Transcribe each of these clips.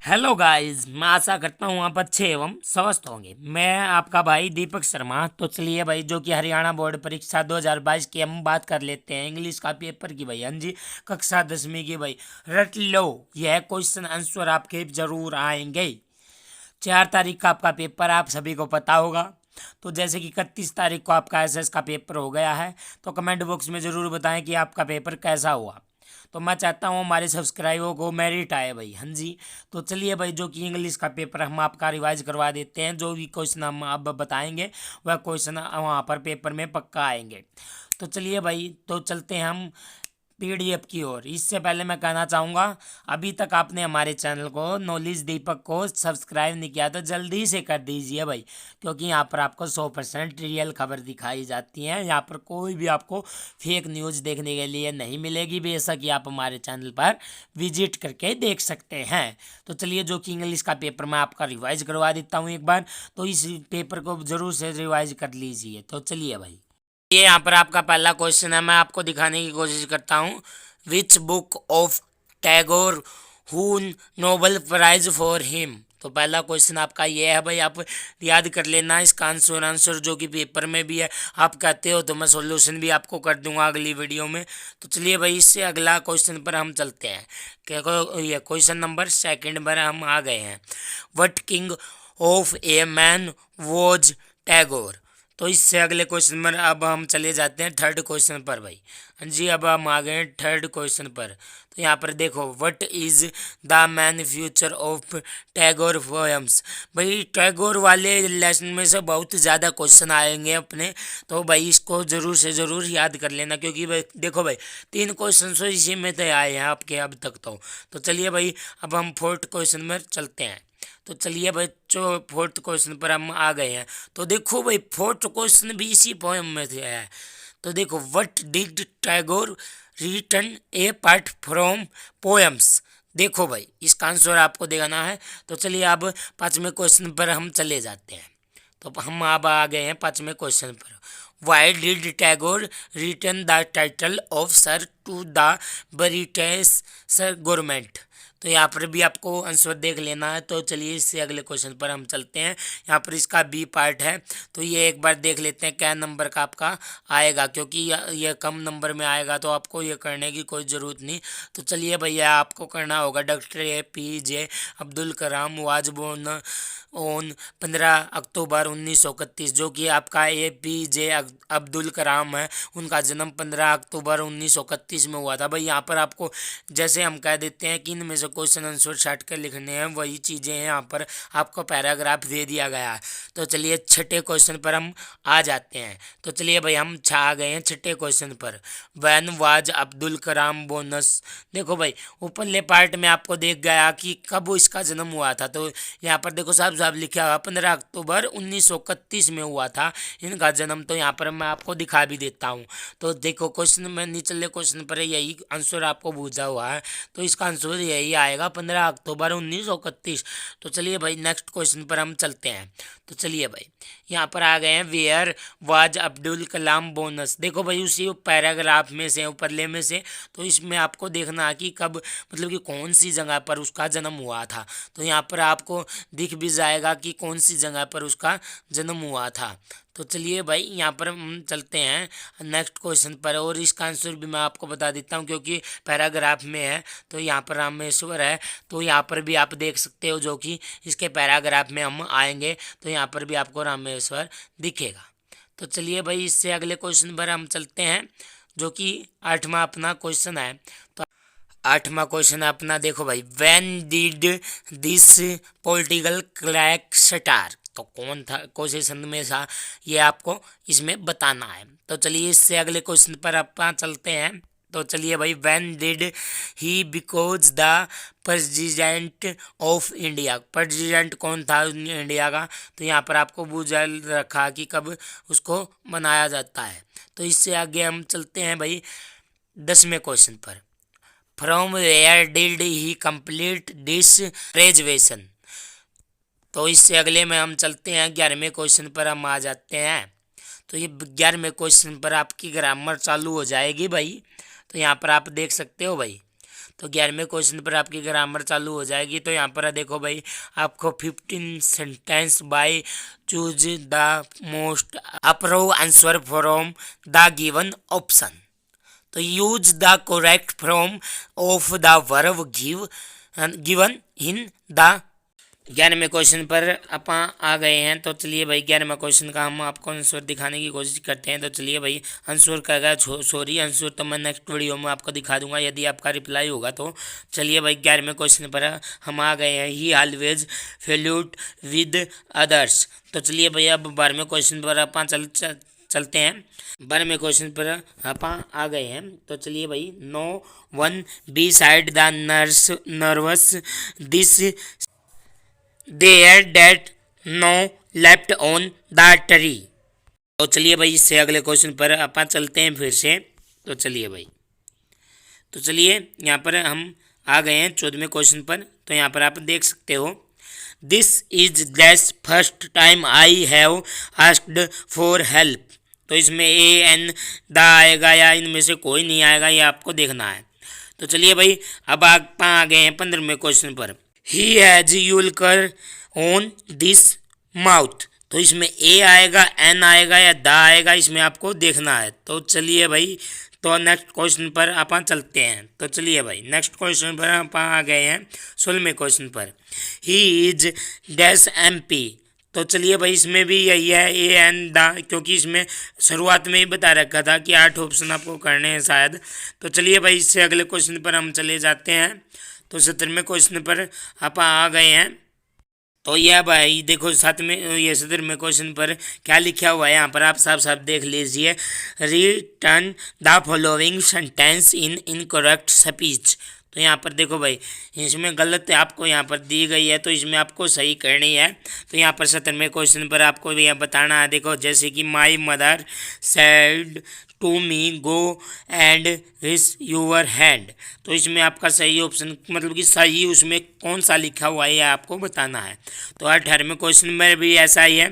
Hello guys, मैं आशा करता हूँ आप अच्छे एवं स्वस्थ होंगे। मैं आपका भाई दीपक शर्मा। तो चलिए भाई, जो कि हरियाणा बोर्ड परीक्षा 2022 की हम बात कर लेते हैं इंग्लिश का पेपर की भाई। हाँ जी, कक्षा 10वीं की भाई। रट लो, यह क्वेश्चन आंसर आपके जरूर आएंगे। 4 तारीख का आपका पेपर आप सभी को पता होगा। तो जैसे कि 31 तारीख को आपका एसएस का पेपर हो गया है, तो कमेंट बॉक्स में ज़रूर बताएं कि आपका पेपर कैसा हुआ। तो मैं चाहता हूँ हमारे सब्सक्राइबर को मेरिट आए भाई। हाँ जी, तो चलिए भाई, जो कि इंग्लिश का पेपर हम आपका रिवाइज करवा देते हैं। जो भी क्वेश्चन हम अब बताएंगे वह क्वेश्चन वहाँ पर पेपर में पक्का आएंगे। तो चलिए भाई, तो चलते हैं हम पीडीएफ की ओर। इससे पहले मैं कहना चाहूँगा, अभी तक आपने हमारे चैनल को नॉलेज दीपक को सब्सक्राइब नहीं किया तो जल्दी से कर दीजिए भाई, क्योंकि यहाँ पर आपको 100% रियल खबर दिखाई जाती है। यहाँ पर कोई भी आपको फेक न्यूज़ देखने के लिए नहीं मिलेगी। बेशक ही आप हमारे चैनल पर विजिट करके देख सकते हैं। तो चलिए, जो कि इंग्लिश का पेपर मैं आपका रिवाइज करवा देता हूँ एक बार। तो इस पेपर को ज़रूर से रिवाइज कर लीजिए। तो चलिए भाई, ये यहाँ पर आपका पहला क्वेश्चन है। मैं आपको दिखाने की कोशिश करता हूँ। Which book of Tagore who Nobel prize for him. तो पहला क्वेश्चन आपका ये है भाई, आप याद कर लेना इसका आंसर जो कि पेपर में भी है। आप कहते हो तो मैं सॉल्यूशन भी आपको कर दूंगा अगली वीडियो में। तो चलिए भाई, इससे अगला क्वेश्चन पर हम चलते हैं। क्या ये क्वेश्चन नंबर 2 पर हम आ गए हैं। What king of a man was Tagore. तो इससे अगले क्वेश्चन में अब हम चले जाते हैं 3rd क्वेश्चन पर भाई। हाँ जी, अब हम आ गए हैं 3rd क्वेश्चन पर। तो यहाँ पर देखो, what is the man future of Tagore poems. भाई टैगोर वाले लेसन में से बहुत ज़्यादा क्वेश्चन आएंगे अपने। तो भाई इसको ज़रूर से ज़रूर याद कर लेना, क्योंकि भाई देखो भाई, 3 क्वेश्चन तो इसी में तो आए हैं आपके अब तक। तो चलिए भाई, अब हम 4th क्वेश्चन में चलते हैं। तो चलिए बच्चों, 4th क्वेश्चन पर हम आ गए हैं। तो देखो भाई, 4th क्वेश्चन भी इसी पोएम में से है। तो देखो, what did Tagore written a part from poems. देखो भाई, इसका आंसर आपको देना है। तो चलिए, अब 5वें क्वेश्चन पर हम चले जाते हैं। तो हम अब आ गए हैं 5वें क्वेश्चन पर। Why did Tagore written the title of sir to the British sir government. तो यहाँ पर भी आपको आंसर देख लेना है। तो चलिए, इससे अगले क्वेश्चन पर हम चलते हैं। यहाँ पर इसका बी पार्ट है। तो ये एक बार देख लेते हैं क्या नंबर का आपका आएगा, क्योंकि ये कम नंबर में आएगा तो आपको ये करने की कोई ज़रूरत नहीं। तो चलिए भैया, आपको करना होगा। Doctor APJ Abdul Kalam was born on 15 October 1931। जो कि आपका APJ अब्दुल कलाम है, उनका जन्म 15 अक्टूबर 1931 में हुआ था भाई। यहाँ पर आपको जैसे हम कह देते हैं कि इनमें से क्वेश्चन आंसर छाट कर लिखने हैं, वही चीज़ें हैं। यहाँ पर आपको पैराग्राफ दे दिया गया है। तो चलिए, 6ठे क्वेश्चन पर हम आ जाते हैं। तो चलिए भाई, हम छा गए हैं 6ठे क्वेश्चन पर। वैन वाज अब्दुल कलाम बोनस। देखो भाई, ऊपरले पार्ट में आपको देख गया कि कब इसका जन्म हुआ था। तो यहाँ पर देखो, साहब लिखा हुआ 15 अक्टूबर 1931 में हुआ था इनका जन्म। तो यहाँ पर मैं आपको दिखा भी देता हूँ। तो देखो, क्वेश्चन में निचले क्वेश्चन पर यही आंसर आपको पूछा हुआ है। तो इसका आंसर यही आएगा, 15 अक्टूबर 1931। तो चलिए भाई, नेक्स्ट क्वेश्चन पर हम चलते हैं। तो चलिए भाई, यहाँ पर आ गए हैं। वेयर वाज अब्दुल कलाम बोनस। देखो भाई, उसी पैराग्राफ में से, ऊपरले में से। तो इसमें आपको देखना है कि कब, मतलब कि कौन सी जगह पर उसका जन्म हुआ था। तो यहाँ पर आपको दिख भी जाएगा कि कौन सी जगह पर उसका जन्म हुआ था। तो चलिए भाई, यहाँ पर हम चलते हैं नेक्स्ट क्वेश्चन पर, और इसका आंसर भी मैं आपको बता देता हूँ क्योंकि पैराग्राफ में है। तो यहाँ पर रामेश्वर है, तो यहाँ पर भी आप देख सकते हो, जो कि इसके पैराग्राफ में हम आएंगे तो यहाँ पर भी आपको रामेश्वर दिखेगा। तो चलिए भाई, इससे अगले क्वेश्चन पर हम चलते हैं, जो कि 8वां अपना क्वेश्चन है। तो 8वां क्वेश्चन है अपना, देखो भाई, when did this political crack start. तो कौन था, कौन से सन में था, ये आपको इसमें बताना है। तो चलिए, इससे अगले क्वेश्चन पर अपन चलते हैं। तो चलिए भाई, when did he because the president of India. President कौन था इंडिया का। तो यहाँ पर आपको बूझ रखा कि कब उसको बनाया जाता है। तो इससे आगे हम चलते हैं भाई 10वें क्वेश्चन पर। From where did he complete this graduation. तो इससे अगले में हम चलते हैं 11वें क्वेश्चन पर हम आ जाते हैं। तो ये 11वें क्वेश्चन पर आपकी ग्रामर चालू हो जाएगी भाई। तो यहाँ पर आप देख सकते हो भाई। तो 11वें क्वेश्चन पर आपकी ग्रामर चालू हो जाएगी। तो यहाँ पर देखो भाई, आपको 15 sentence by choose the most अप्रोव answer from the given option. तो use the correct form of the verb given in the 11वें क्वेश्चन पर अपन आ गए हैं। तो चलिए भाई 11वें क्वेश्चन का हम आपको आंसर दिखाने की कोशिश करते हैं। तो चलिए भाई आंसर का सॉरी आंसर तो मैं नेक्स्ट वीडियो में आपको दिखा दूंगा यदि आपका रिप्लाई होगा तो। चलिए भाई 11वें क्वेश्चन पर हम आ गए हैं। He always fell out with others. तो चलिए भाई अब 12वें क्वेश्चन पर अपन चलते हैं। 12वें क्वेश्चन पर अपन आ गए हैं। तो चलिए भाई, no one beside the nervous this there date no left on the tree. तो चलिए भाई इससे अगले क्वेश्चन पर अपन चलते हैं फिर से। तो चलिए भाई, तो चलिए यहाँ पर हम आ गए हैं 14वें क्वेश्चन पर। तो यहाँ पर आप देख सकते हो, this is that's first time I have asked for help. तो इसमें ए एन द आएगा या इनमें से कोई नहीं आएगा, ये आपको देखना है। तो चलिए भाई अब आप आ गए हैं 15वें क्वेश्चन पर। He has ulcer on this mouth. तो इसमें ए आएगा, एन आएगा या द आएगा, इसमें आपको देखना है। तो चलिए भाई, तो नेक्स्ट क्वेश्चन पर अपन चलते हैं। तो चलिए भाई नेक्स्ट क्वेश्चन पर अपन आ गए हैं 16वें क्वेश्चन पर। He is dash MP। तो चलिए भाई इसमें भी यही है, ए एन द, क्योंकि इसमें शुरुआत में ही बता रखा था कि 8 ऑप्शन आपको करने हैं शायद। तो चलिए भाई इससे अगले क्वेश्चन पर हम चले जाते हैं। तो 17वें क्वेश्चन पर आप आ गए हैं। तो यह भाई देखो साथ में ये 17वें क्वेश्चन पर क्या लिखा हुआ है, यहाँ पर आप साफ साफ देख लीजिए। Return the following sentence in incorrect speech. तो यहाँ पर देखो भाई, इसमें गलत आपको यहाँ पर दी गई है, तो इसमें आपको सही करनी है। तो यहाँ पर 17वें क्वेश्चन पर आपको यह बताना है। देखो जैसे कि my mother said to me go and wish your hand. तो इसमें आपका सही ऑप्शन मतलब कि सही उसमें कौन सा लिखा हुआ है ये आपको बताना है। तो 18वें क्वेश्चन में भी ऐसा ही है।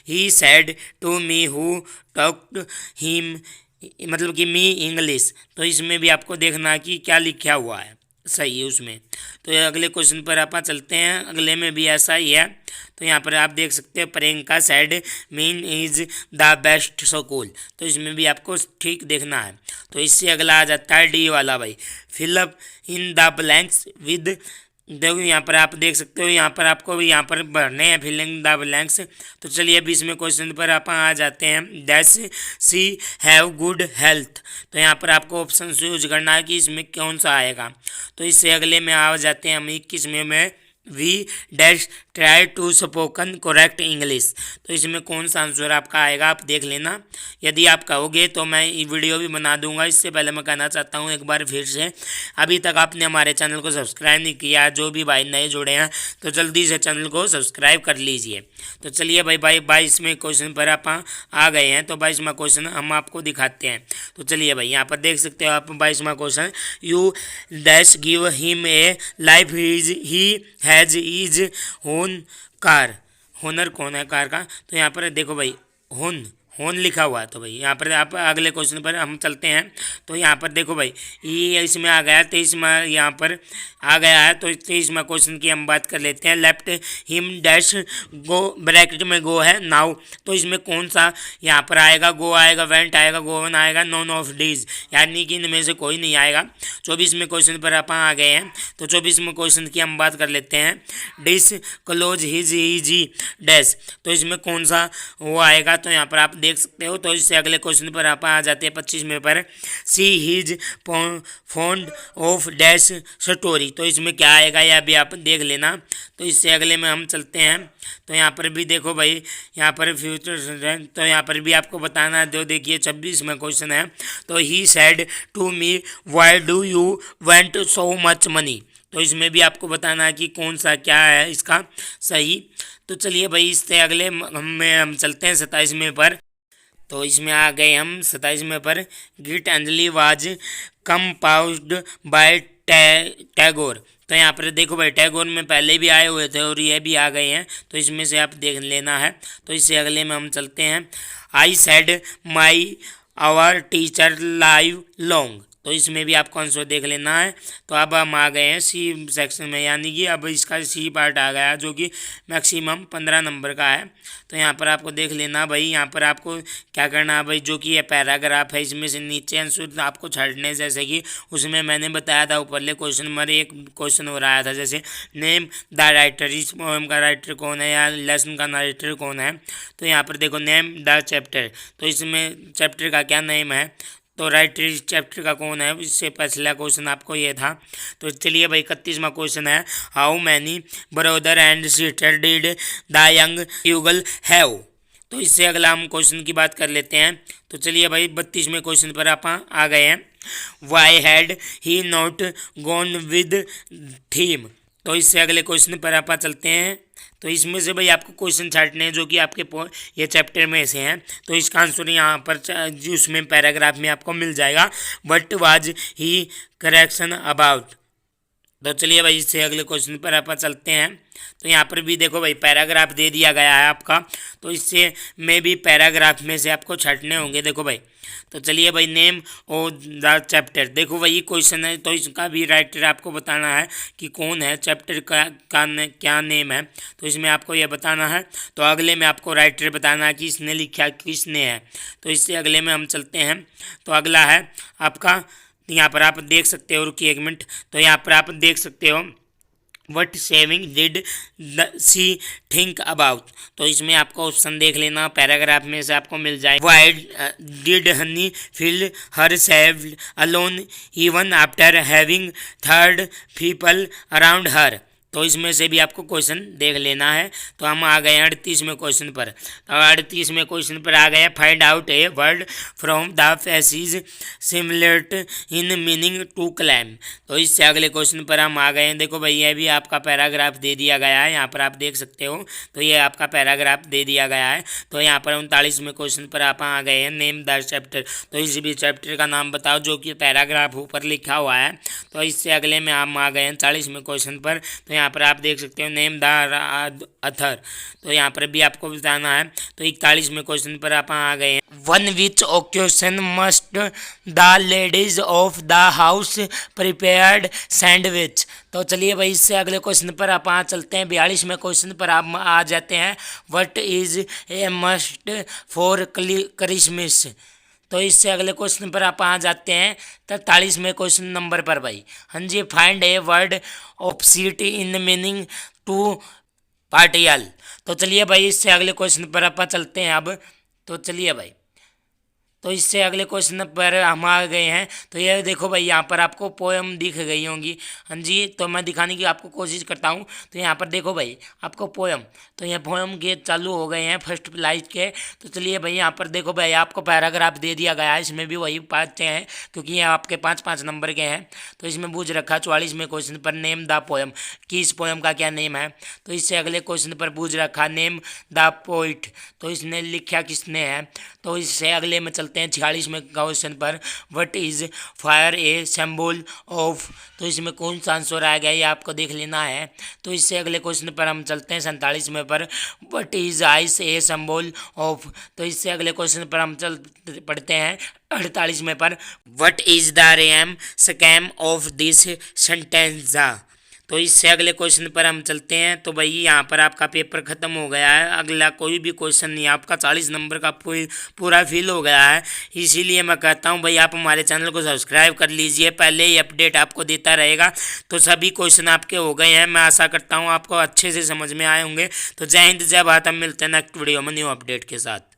He said to me who talked him, मतलब कि मी इंग्लिश। तो इसमें भी आपको देखना है कि क्या लिखा हुआ है सही है उसमें। तो अगले क्वेश्चन पर आप चलते हैं। अगले में भी ऐसा ही है। तो यहाँ पर आप देख सकते हैं, Priyanka said mean is the best school. तो इसमें भी आपको ठीक देखना है। तो इससे अगला आ जाता है डी वाला भाई, fill up in the blanks with. देखो यहाँ पर आप देख सकते हो, यहाँ पर आपको भी यहाँ पर भरने हैं फिलिंग द ब्लैंक्स। तो चलिए 20वें क्वेश्चन पर आप आ जाते हैं। Dash she have good health. तो यहाँ पर आपको ऑप्शन यूज करना है कि इसमें कौन सा आएगा। तो इससे अगले में आ जाते हैं हम 21वें में। We dash try to spoken correct English. तो इसमें कौन सा आंसर आपका आएगा आप देख लेना। यदि आप कहोगे तो मैं वीडियो भी बना दूंगा। इससे पहले मैं कहना चाहता हूं एक बार फिर से, अभी तक आपने हमारे चैनल को सब्सक्राइब नहीं किया, जो भी भाई नए जुड़े हैं तो जल्दी से चैनल को सब्सक्राइब कर लीजिए। तो चलिए भाई 22वें क्वेश्चन पर आप आ गए हैं। तो 22वां क्वेश्चन हम आपको दिखाते हैं। तो चलिए भाई यहाँ पर देख सकते हो आप 22वां question. You dash give him a life he has his own car. Owner कौन है कार का? तो यहाँ पर देखो भाई होन लिखा हुआ है। तो भाई यहाँ पर आप अगले क्वेश्चन पर हम चलते हैं। तो यहाँ पर देखो भाई ये इसमें आ गया 23वां यहाँ पर आ गया है। तो 23वां क्वेश्चन की हम बात कर लेते हैं। लेफ्ट हिम डैश गो, ब्रैकेट में गो है नाउ। तो इसमें कौन सा यहाँ पर आएगा? गो आएगा, वेंट आएगा, गोवन आएगा, नॉन ऑफ डीज, यानी कि इनमें से कोई नहीं आएगा। 24वें क्वेश्चन पर आप आ गए हैं। तो 24वें क्वेश्चन की हम बात कर लेते हैं। Disclose his he dash. तो इसमें कौन सा वो आएगा? तो यहाँ पर आप देख सकते हो। तो इससे अगले क्वेश्चन पर आप आ जाते हैं 25वें पर। See his fond of dash story. तो इसमें क्या आएगा या भी आप देख लेना। तो इससे अगले में हम चलते हैं। तो यहाँ पर भी देखो भाई यहाँ पर फ्यूचर, तो यहाँ पर भी आपको बताना है। जो देखिए 26वां क्वेश्चन है। तो he said to me why do you want so much money. तो इसमें भी आपको बताना है कि कौन सा क्या है इसका सही। तो चलिए भाई इससे अगले हम चलते हैं 27वें पर। तो इसमें आ गए हम 27वें पर। Gitanjali was compound by Tagore. तो यहाँ पर देखो भाई टैगोर में पहले भी आए हुए थे और ये भी आ गए हैं। तो इसमें से आप देख लेना है। तो इससे अगले में हम चलते हैं। I said my our teacher live long. तो इसमें भी आपको आंसर देख लेना है। तो अब हम आ गए हैं सी सेक्शन में, यानी कि अब इसका सी पार्ट आ गया जो कि मैक्सिमम 15 नंबर का है। तो यहाँ पर आपको देख लेना भाई, यहाँ पर आपको क्या करना है भाई, जो कि ये पैराग्राफ है इसमें से नीचे आंसर आपको छाटने, जैसे कि उसमें मैंने बताया था ऊपरले क्वेश्चन नंबर एक क्वेश्चन हो रहा था, जैसे नेम द राइटर, इस पोएम का राइटर कौन है या लेसन का राइटर कौन है। तो यहाँ पर देखो नेम द चैप्टर, तो इसमें चैप्टर का क्या नेम है, तो राइटर इस चैप्टर का कौन है, इससे पिछला क्वेश्चन आपको ये था। तो चलिए भाई 31वां क्वेश्चन है, how many brother and sister did the young Yugal have. तो इससे अगला हम क्वेश्चन की बात कर लेते हैं। तो चलिए भाई 32वें क्वेश्चन पर आप आ गए हैं, why had he not gone with them. तो इससे अगले क्वेश्चन पर आप चलते हैं। तो इसमें से भाई आपको क्वेश्चन छाटने हैं जो कि आपके ये चैप्टर में से हैं। तो इसका आंसर यहाँ पर उसमें पैराग्राफ में आपको मिल जाएगा, what was he correction about. तो चलिए भाई इससे अगले क्वेश्चन पर आप चलते हैं। तो यहाँ पर भी देखो भाई पैराग्राफ दे दिया गया है आपका, तो इससे में भी पैराग्राफ में से आपको छाटने होंगे। देखो भाई, तो चलिए भाई नेम ओ द चैप्टर, देखो वही क्वेश्चन है, तो इसका भी राइटर आपको बताना है कि कौन है, चैप्टर का क्या नेम है, तो इसमें आपको यह बताना है। तो अगले में आपको राइटर बताना है कि इसने लिखा किसने है। तो इससे अगले में हम चलते हैं। तो अगला है आपका, यहाँ पर आप देख सकते हो, रुकिए एक मिनट, तो यहाँ पर आप देख सकते हो what saving did she think about. तो इसमें आपको ऑप्शन देख लेना, पैराग्राफ में से आपको मिल जाए, why did Honey feel herself alone even after having third people around her. तो इसमें से भी आपको क्वेश्चन देख लेना है। तो हम आ गए 38वें क्वेश्चन पर। तो 38वें क्वेश्चन पर आ गए, find out a word from the passage similar in meaning to claim. तो इससे अगले क्वेश्चन पर हम आ गए हैं। देखो भाई ये भी आपका पैराग्राफ दे दिया गया है, यहाँ पर आप देख सकते हो। तो ये आपका पैराग्राफ दे दिया गया है। तो यहाँ पर 39वें क्वेश्चन पर आप आ गए हैं, नेम द चैप्टर। तो इस भी चैप्टर का नाम बताओ जो कि पैराग्राफ ऊपर लिखा हुआ है। तो इससे अगले में हम आ गए हैं 40वें क्वेश्चन पर। तो यहाँ पर आप देख सकते हो नेम द अथर। तो यहाँ पर भी आपको बताना है। तो 41वें क्वेश्चन पर आप आ गए हैं, one which occasion must the ladies of the house prepared sandwich. तो चलिए भाई इससे अगले क्वेश्चन पर आप चलते हैं। 42वें क्वेश्चन पर आप आ जाते हैं, what is a must for Christmas. तो इससे अगले क्वेश्चन पर आप आ जाते हैं 43वें क्वेश्चन नंबर पर भाई, हाँ जी, find a word of seat in meaning to partial. तो चलिए भाई इससे अगले क्वेश्चन पर आप चलते हैं अब। तो चलिए भाई, तो इससे अगले क्वेश्चन पर हम आ गए हैं। तो ये देखो भाई यहाँ पर आपको पोएम दिख गई होंगी, हाँ जी, तो मैं दिखाने की आपको कोशिश करता हूँ। तो यहाँ पर देखो भाई आपको पोएम, तो ये पोएम के चालू हो गए हैं फर्स्ट लाइट के। तो चलिए भाई यहाँ पर देखो भाई आपको पैराग्राफ दे दिया गया है, इसमें भी वही पाँच हैं क्योंकि ये आपके 5-5 नंबर के हैं। तो इसमें पूछ रखा 44वें क्वेश्चन पर नेम द पोएम, कि इस पोएम का क्या नेम है। तो इससे अगले क्वेश्चन पर पूछ रखा नेम द पोइट, तो इसने लिखा किसने है। तो इससे अगले में चलते हैं 46वें क्वेश्चन पर, what is fire a symbol of. तो इसमें कौन सा आंसर आ गया ये आपको देख लेना है। तो इससे अगले क्वेश्चन पर हम चलते हैं 47वें पर, what is ice a symbol of. तो इससे अगले क्वेश्चन पर हम पढ़ते हैं 48वें पर, what is the rem scam of this sentence. तो इससे अगले क्वेश्चन पर हम चलते हैं। तो भाई यहाँ पर आपका पेपर ख़त्म हो गया है, अगला कोई भी क्वेश्चन नहीं, आपका 40 नंबर का पूरा फिल हो गया है। इसीलिए मैं कहता हूँ भाई आप हमारे चैनल को सब्सक्राइब कर लीजिए, पहले ही अपडेट आपको देता रहेगा। तो सभी क्वेश्चन आपके हो गए हैं, मैं आशा करता हूँ आपको अच्छे से समझ में आए होंगे। तो जय हिंद जय भारत, हम मिलते हैं नेक्स्ट वीडियो में न्यू अपडेट के साथ।